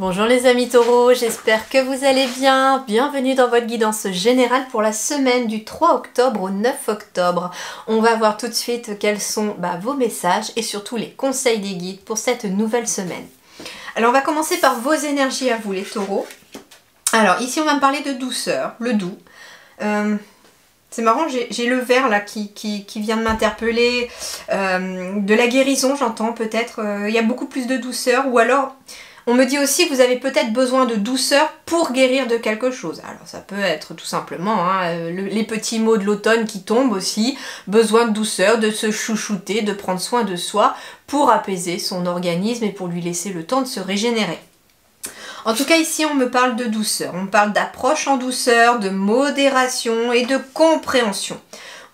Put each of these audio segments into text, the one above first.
Bonjour les amis taureaux, j'espère que vous allez bien. Bienvenue dans votre guidance générale pour la semaine du 3 octobre au 9 octobre. On va voir tout de suite quels sont vos messages et surtout les conseils des guides pour cette nouvelle semaine. Alors on va commencer par vos énergies à vous les taureaux. Alors ici on va me parler de douceur, le doux. C'est marrant, j'ai le vert là qui vient de m'interpeller, de la guérison j'entends peut-être, il y a beaucoup plus de douceur ou alors on me dit aussi que vous avez peut-être besoin de douceur pour guérir de quelque chose. Alors ça peut être tout simplement les petits mots de l'automne qui tombent aussi, besoin de douceur, de se chouchouter, de prendre soin de soi pour apaiser son organisme et pour lui laisser le temps de se régénérer. En tout cas ici on me parle de douceur, on parle d'approche en douceur, de modération et de compréhension.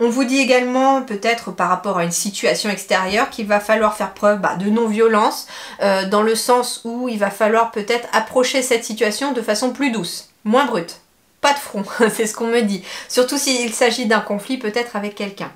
On vous dit également peut-être par rapport à une situation extérieure qu'il va falloir faire preuve de non-violence dans le sens où il va falloir peut-être approcher cette situation de façon plus douce, moins brute, pas de front, c'est ce qu'on me dit. Surtout s'il s'agit d'un conflit peut-être avec quelqu'un.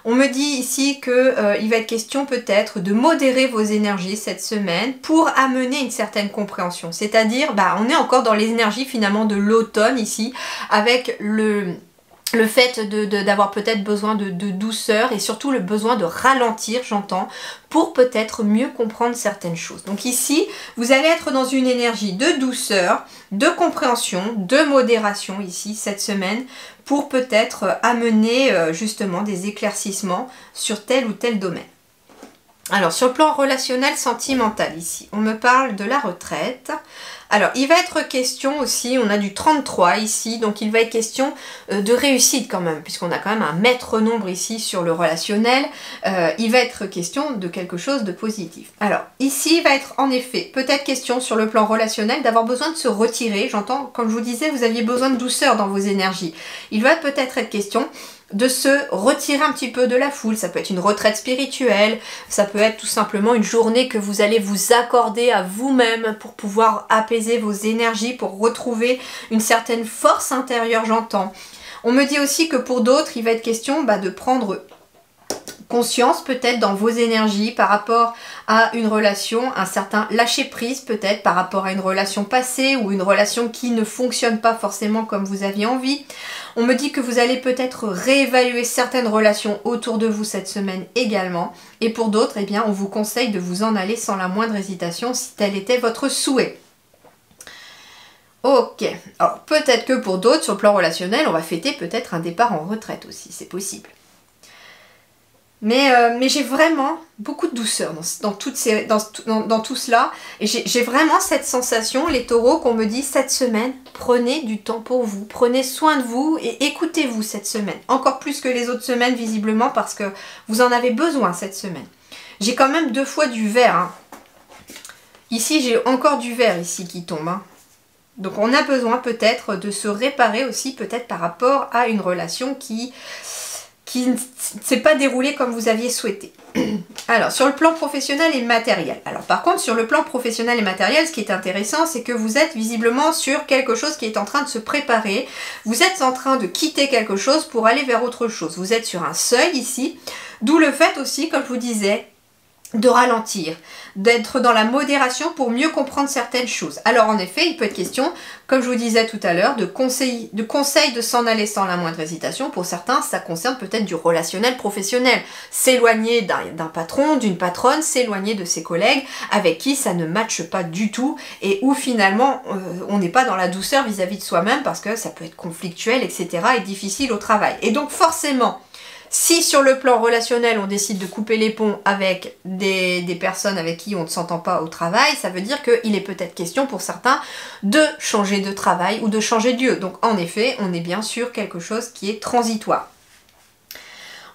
On me dit ici qu'il va être question peut-être de modérer vos énergies cette semaine pour amener une certaine compréhension. C'est-à-dire, on est encore dans l'énergie finalement de l'automne ici, avec le fait d'avoir peut-être besoin de douceur et surtout le besoin de ralentir, j'entends, pour peut-être mieux comprendre certaines choses. Donc ici, vous allez être dans une énergie de douceur, de compréhension, de modération ici, cette semaine, pour peut-être amener justement des éclaircissements sur tel ou tel domaine. Alors, sur le plan relationnel, sentimental ici, on me parle de la retraite. Alors, il va être question aussi, on a du 33 ici, donc il va être question de réussite quand même, puisqu'on a quand même un maître nombre ici sur le relationnel. Il va être question de quelque chose de positif. Alors, ici, il va être en effet peut-être question sur le plan relationnel d'avoir besoin de se retirer. J'entends, comme je vous disais, vous aviez besoin de douceur dans vos énergies. Il va peut-être être question de se retirer un petit peu de la foule. Ça peut être une retraite spirituelle, ça peut être tout simplement une journée que vous allez vous accorder à vous-même pour pouvoir apaiser vos énergies, pour retrouver une certaine force intérieure, j'entends. On me dit aussi que pour d'autres, il va être question de prendre conscience peut-être dans vos énergies par rapport à une relation, un certain lâcher prise peut-être par rapport à une relation passée ou une relation qui ne fonctionne pas forcément comme vous aviez envie. On me dit que vous allez peut-être réévaluer certaines relations autour de vous cette semaine également. Et pour d'autres, on vous conseille de vous en aller sans la moindre hésitation si tel était votre souhait. Ok, alors peut-être que pour d'autres, sur le plan relationnel, on va fêter peut-être un départ en retraite aussi, c'est possible. Mais j'ai vraiment beaucoup de douceur dans tout cela. Et j'ai vraiment cette sensation, les taureaux, qu'on me dit cette semaine, prenez du temps pour vous, prenez soin de vous et écoutez-vous cette semaine. Encore plus que les autres semaines, visiblement, parce que vous en avez besoin cette semaine. J'ai quand même 2 fois du vert. Ici, j'ai encore du vert ici qui tombe. Donc on a besoin peut-être de se réparer aussi, peut-être par rapport à une relation qui ne s'est pas déroulé comme vous aviez souhaité. Alors, sur le plan professionnel et matériel. Alors, par contre, sur le plan professionnel et matériel, ce qui est intéressant, c'est que vous êtes visiblement sur quelque chose qui est en train de se préparer. Vous êtes en train de quitter quelque chose pour aller vers autre chose. Vous êtes sur un seuil ici, d'où le fait aussi, comme je vous disais, de ralentir, d'être dans la modération pour mieux comprendre certaines choses. Alors en effet, il peut être question, comme je vous disais tout à l'heure, de conseils de s'en aller sans la moindre hésitation. Pour certains, ça concerne peut-être du relationnel professionnel. S'éloigner d'un patron, d'une patronne, s'éloigner de ses collègues avec qui ça ne matche pas du tout et où finalement on n'est pas dans la douceur vis-à-vis de soi-même parce que ça peut être conflictuel, etc. et difficile au travail. Et donc forcément, si sur le plan relationnel, on décide de couper les ponts avec des personnes avec qui on ne s'entend pas au travail, ça veut dire qu'il est peut-être question pour certains de changer de travail ou de changer de lieu. Donc en effet, on est bien sûr quelque chose qui est transitoire.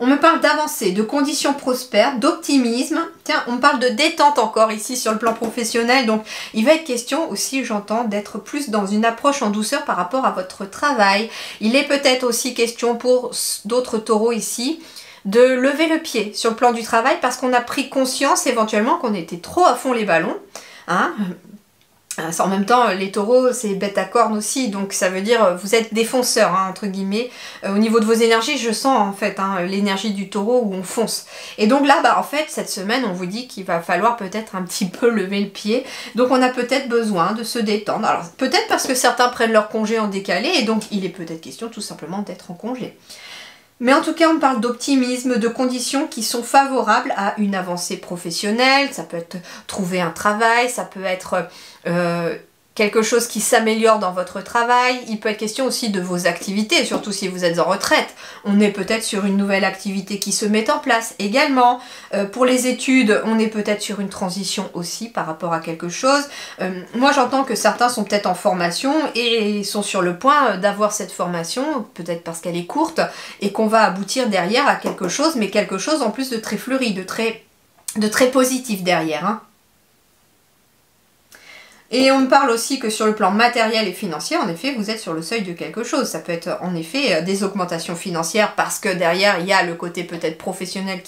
On me parle d'avancée, de conditions prospères, d'optimisme. Tiens, on me parle de détente encore ici sur le plan professionnel. Donc, il va être question aussi, j'entends, d'être plus dans une approche en douceur par rapport à votre travail. Il est peut-être aussi question pour d'autres taureaux ici de lever le pied sur le plan du travail parce qu'on a pris conscience éventuellement qu'on était trop à fond les ballons. En même temps, les taureaux, c'est bête à cornes aussi, donc ça veut dire vous êtes des fonceurs, hein, entre guillemets. Au niveau de vos énergies, je sens en fait hein, l'énergie du taureau où on fonce. Et donc là, en fait, cette semaine, on vous dit qu'il va falloir peut-être un petit peu lever le pied. Donc on a peut-être besoin de se détendre. Alors peut-être parce que certains prennent leur congé en décalé, et donc il est peut-être question tout simplement d'être en congé. Mais en tout cas, on parle d'optimisme, de conditions qui sont favorables à une avancée professionnelle. Ça peut être trouver un travail, ça peut être quelque chose qui s'améliore dans votre travail. Il peut être question aussi de vos activités, surtout si vous êtes en retraite. On est peut-être sur une nouvelle activité qui se met en place également. Pour les études, on est peut-être sur une transition aussi par rapport à quelque chose. Moi, j'entends que certains sont peut-être en formation et sont sur le point d'avoir cette formation, peut-être parce qu'elle est courte, et qu'on va aboutir derrière à quelque chose, mais quelque chose en plus de très fleuri, de très positif derrière, hein. Et on me parle aussi que sur le plan matériel et financier, en effet, vous êtes sur le seuil de quelque chose. Ça peut être en effet des augmentations financières parce que derrière, il y a le côté peut-être professionnel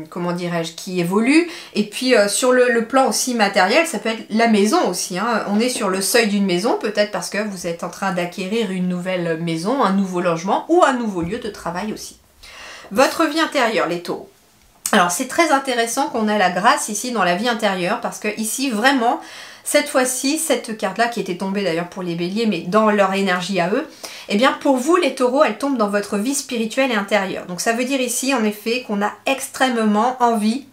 comment dirais-je, qui évolue. Et puis sur le plan aussi matériel, ça peut être la maison aussi, hein. On est sur le seuil d'une maison, peut-être parce que vous êtes en train d'acquérir une nouvelle maison, un nouveau logement ou un nouveau lieu de travail aussi. Votre vie intérieure, les taureaux. Alors c'est très intéressant qu'on ait la grâce ici dans la vie intérieure parce que ici vraiment cette fois-ci, cette carte-là qui était tombée d'ailleurs pour les béliers mais dans leur énergie à eux, eh bien pour vous les taureaux elle tombe dans votre vie spirituelle et intérieure. Donc ça veut dire ici en effet qu'on a extrêmement envie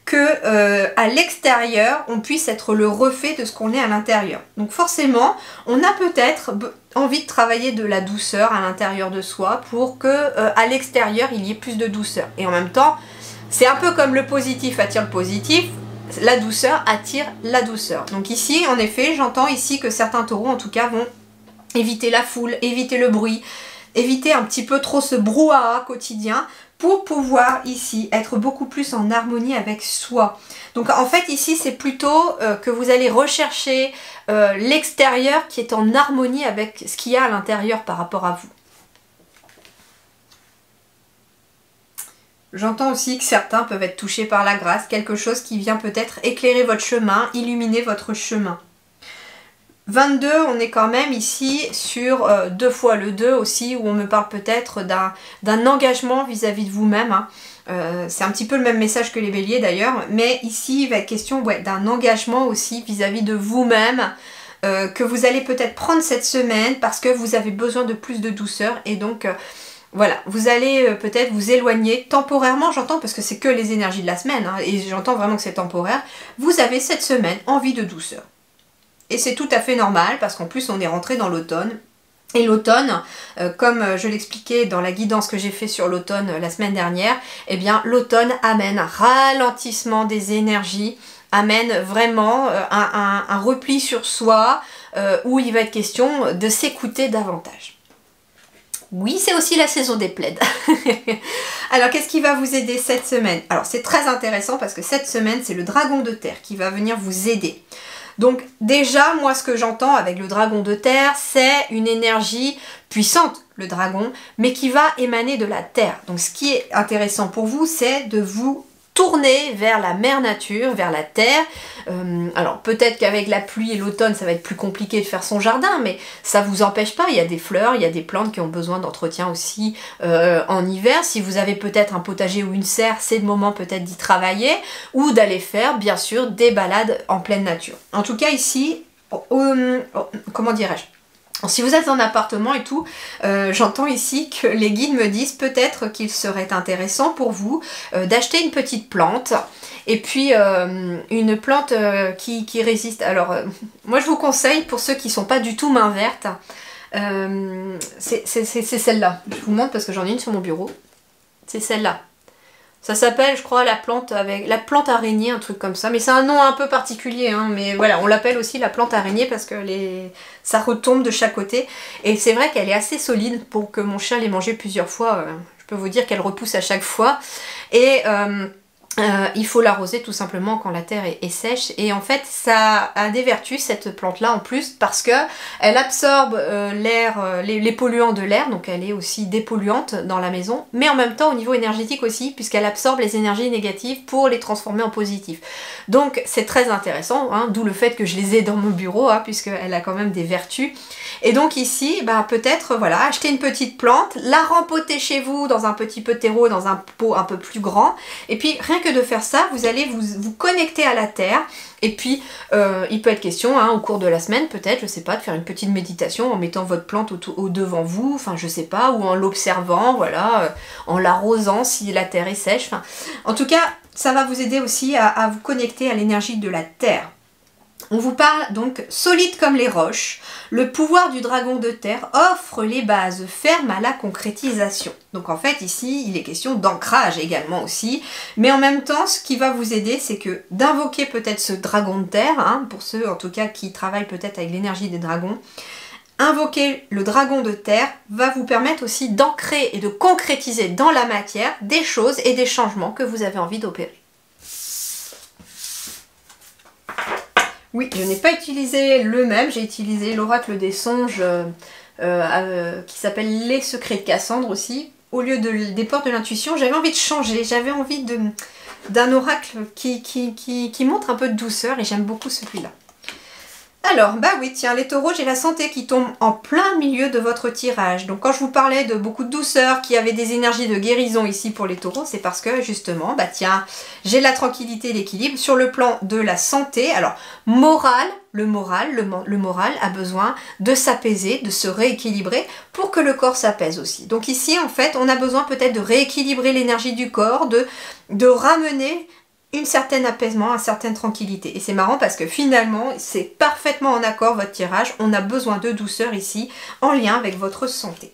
que à l'extérieur on puisse être le reflet de ce qu'on est à l'intérieur. Donc forcément on a peut-être envie de travailler de la douceur à l'intérieur de soi pour que à l'extérieur il y ait plus de douceur. Et en même temps c'est un peu comme le positif attire le positif, la douceur attire la douceur. Donc ici, en effet, j'entends ici que certains taureaux, en tout cas, vont éviter la foule, éviter le bruit, éviter un petit peu trop ce brouhaha quotidien pour pouvoir ici être beaucoup plus en harmonie avec soi. Donc en fait ici c'est plutôt que vous allez rechercher l'extérieur qui est en harmonie avec ce qu'il y a à l'intérieur par rapport à vous. J'entends aussi que certains peuvent être touchés par la grâce, quelque chose qui vient peut-être éclairer votre chemin, illuminer votre chemin. 22, on est quand même ici sur 2 fois le 2 aussi, où on me parle peut-être d'un engagement vis-à-vis de vous-même, hein. C'est un petit peu le même message que les béliers d'ailleurs, mais ici il va être question d'un engagement aussi vis-à-vis de vous-même, que vous allez peut-être prendre cette semaine parce que vous avez besoin de plus de douceur et donc... voilà, vous allez peut-être vous éloigner temporairement, j'entends, parce que c'est que les énergies de la semaine, hein, et j'entends vraiment que c'est temporaire. Vous avez cette semaine envie de douceur. Et c'est tout à fait normal, parce qu'en plus on est rentré dans l'automne. Et l'automne, comme je l'expliquais dans la guidance que j'ai fait sur l'automne la semaine dernière, eh bien l'automne amène un ralentissement des énergies, amène vraiment un repli sur soi, où il va être question de s'écouter davantage. Oui, c'est aussi la saison des plaids. Alors, qu'est-ce qui va vous aider cette semaine? Alors, c'est très intéressant parce que cette semaine, c'est le dragon de terre qui va venir vous aider. Donc, déjà, moi, ce que j'entends avec le dragon de terre, c'est une énergie puissante, le dragon, mais qui va émaner de la terre. Donc, ce qui est intéressant pour vous, c'est de vous tourner vers la mère nature, vers la terre. Alors peut-être qu'avec la pluie et l'automne ça va être plus compliqué de faire son jardin, mais ça vous empêche pas, il y a des fleurs, il y a des plantes qui ont besoin d'entretien aussi en hiver. Si vous avez peut-être un potager ou une serre, c'est le moment peut-être d'y travailler ou d'aller faire bien sûr des balades en pleine nature. En tout cas ici, comment dirais-je, si vous êtes en appartement et tout, j'entends ici que les guides me disent peut-être qu'il serait intéressant pour vous d'acheter une petite plante et puis une plante qui résiste. Alors moi je vous conseille, pour ceux qui ne sont pas du tout main verte, c'est celle-là. Je vous montre parce que j'en ai une sur mon bureau. C'est celle-là. Ça s'appelle, je crois, la plante araignée, un truc comme ça. Mais c'est un nom un peu particulier, hein. Mais voilà, on l'appelle aussi la plante araignée parce que ça retombe de chaque côté. Et c'est vrai qu'elle est assez solide pour que mon chat l'ait mangée plusieurs fois. Je peux vous dire qu'elle repousse à chaque fois. Et Il faut l'arroser tout simplement quand la terre est sèche, et en fait ça a des vertus cette plante là en plus, parce que elle absorbe l'air, les polluants de l'air, donc elle est aussi dépolluante dans la maison, mais en même temps au niveau énergétique aussi, puisqu'elle absorbe les énergies négatives pour les transformer en positifs. Donc c'est très intéressant, hein, d'où le fait que je les ai dans mon bureau, hein, puisqu'elle a quand même des vertus. Et donc ici, bah, peut-être voilà, acheter une petite plante, la rempoter chez vous dans un petit peu terreau, dans un pot un peu plus grand, et puis rien que de faire ça, vous allez vous connecter à la terre. Et puis il peut être question, hein, au cours de la semaine peut-être, je sais pas, de faire une petite méditation en mettant votre plante au devant vous, enfin je sais pas, ou en l'observant, voilà, en l'arrosant si la terre est sèche. Enfin, en tout cas, ça va vous aider aussi à vous connecter à l'énergie de la terre. On vous parle donc solide comme les roches. Le pouvoir du dragon de terre offre les bases fermes à la concrétisation. Donc en fait ici il est question d'ancrage également aussi. Mais en même temps ce qui va vous aider c'est que d'invoquer peut-être ce dragon de terre, hein, pour ceux en tout cas qui travaillent peut-être avec l'énergie des dragons. Invoquer le dragon de terre va vous permettre aussi d'ancrer et de concrétiser dans la matière des choses et des changements que vous avez envie d'opérer. Oui, je n'ai pas utilisé le même, j'ai utilisé l'oracle des songes qui s'appelle Les secrets de Cassandre aussi. Au lieu des portes de l'intuition, j'avais envie de changer, j'avais envie d'un oracle qui montre un peu de douceur, et j'aime beaucoup celui-là. Alors, bah oui, tiens, les taureaux, j'ai la santé qui tombe en plein milieu de votre tirage. Donc quand je vous parlais de beaucoup de douceur, qui avait des énergies de guérison ici pour les taureaux, c'est parce que justement, bah tiens, j'ai la tranquillité et l'équilibre sur le plan de la santé. Alors, le moral a besoin de s'apaiser, de se rééquilibrer pour que le corps s'apaise aussi. Donc ici, en fait, on a besoin peut-être de rééquilibrer l'énergie du corps, de ramener un certain apaisement, une certaine tranquillité. Et c'est marrant parce que finalement, c'est parfaitement en accord votre tirage. On a besoin de douceur ici, en lien avec votre santé.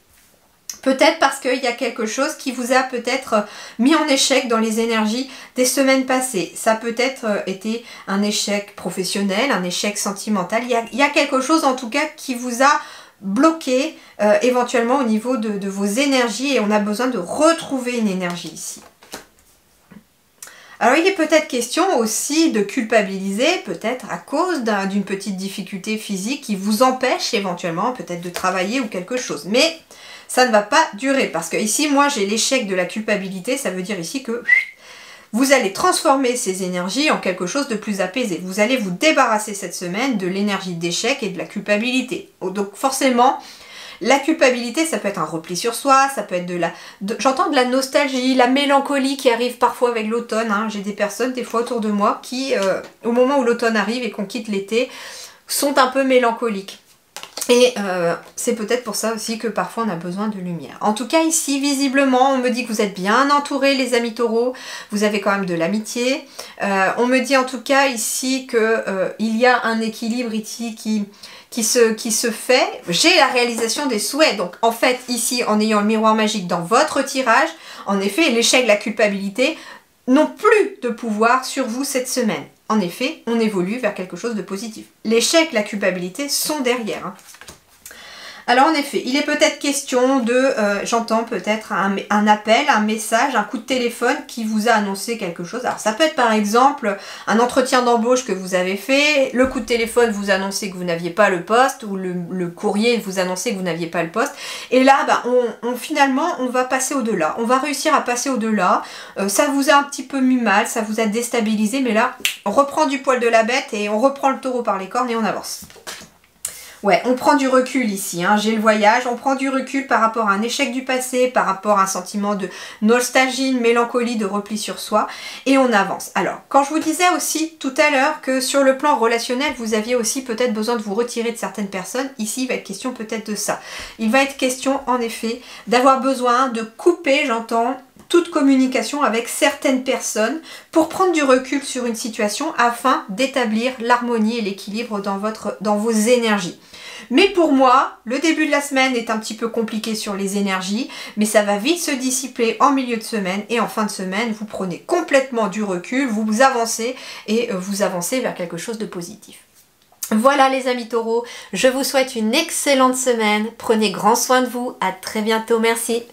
Peut-être parce qu'il y a quelque chose qui vous a peut-être mis en échec dans les énergies des semaines passées. Ça peut être été un échec professionnel, un échec sentimental. Il y a quelque chose en tout cas qui vous a bloqué éventuellement au niveau de vos énergies, et on a besoin de retrouver une énergie ici. Alors il est peut-être question aussi de culpabiliser, peut-être à cause d'une petite difficulté physique qui vous empêche éventuellement peut-être de travailler ou quelque chose. Mais ça ne va pas durer, parce que ici moi j'ai l'échec de la culpabilité, ça veut dire ici que vous allez transformer ces énergies en quelque chose de plus apaisé. Vous allez vous débarrasser cette semaine de l'énergie d'échec et de la culpabilité. Donc forcément, la culpabilité, ça peut être un repli sur soi, ça peut être j'entends de la nostalgie, la mélancolie qui arrive parfois avec l'automne. Hein. J'ai des personnes, des fois autour de moi, qui, au moment où l'automne arrive et qu'on quitte l'été, sont un peu mélancoliques. Et c'est peut-être pour ça aussi que parfois on a besoin de lumière. En tout cas ici, visiblement, on me dit que vous êtes bien entourés les amis taureaux, vous avez quand même de l'amitié. On me dit en tout cas ici qu'il y a un équilibre ici qui se fait. J'ai la réalisation des souhaits. Donc en fait ici, en ayant le miroir magique dans votre tirage, en effet l'échec, la culpabilité n'ont plus de pouvoir sur vous cette semaine. En effet, on évolue vers quelque chose de positif. L'échec, la culpabilité sont derrière. Hein. Alors en effet, il est peut-être question de, j'entends peut-être un appel, un message, un coup de téléphone qui vous a annoncé quelque chose. Alors ça peut être par exemple un entretien d'embauche que vous avez fait, le coup de téléphone vous annonçait que vous n'aviez pas le poste, ou le courrier vous annonçait que vous n'aviez pas le poste. Et là, bah, finalement, on va passer au-delà. On va réussir à passer au-delà. Ça vous a un petit peu mis mal, ça vous a déstabilisé, mais là, on reprend du poil de la bête et on reprend le taureau par les cornes et on avance. Ouais, on prend du recul ici, hein. J'ai le voyage, on prend du recul par rapport à un échec du passé, par rapport à un sentiment de nostalgie, de mélancolie, de repli sur soi, et on avance. Alors, quand je vous disais aussi tout à l'heure que sur le plan relationnel, vous aviez aussi peut-être besoin de vous retirer de certaines personnes, ici il va être question peut-être de ça. Il va être question en effet d'avoir besoin de couper, j'entends, toute communication avec certaines personnes pour prendre du recul sur une situation afin d'établir l'harmonie et l'équilibre dans vos énergies. Mais pour moi, le début de la semaine est un petit peu compliqué sur les énergies, mais ça va vite se dissiper en milieu de semaine, et en fin de semaine, vous prenez complètement du recul, vous avancez et vous avancez vers quelque chose de positif. Voilà les amis taureaux, je vous souhaite une excellente semaine, prenez grand soin de vous, à très bientôt, merci.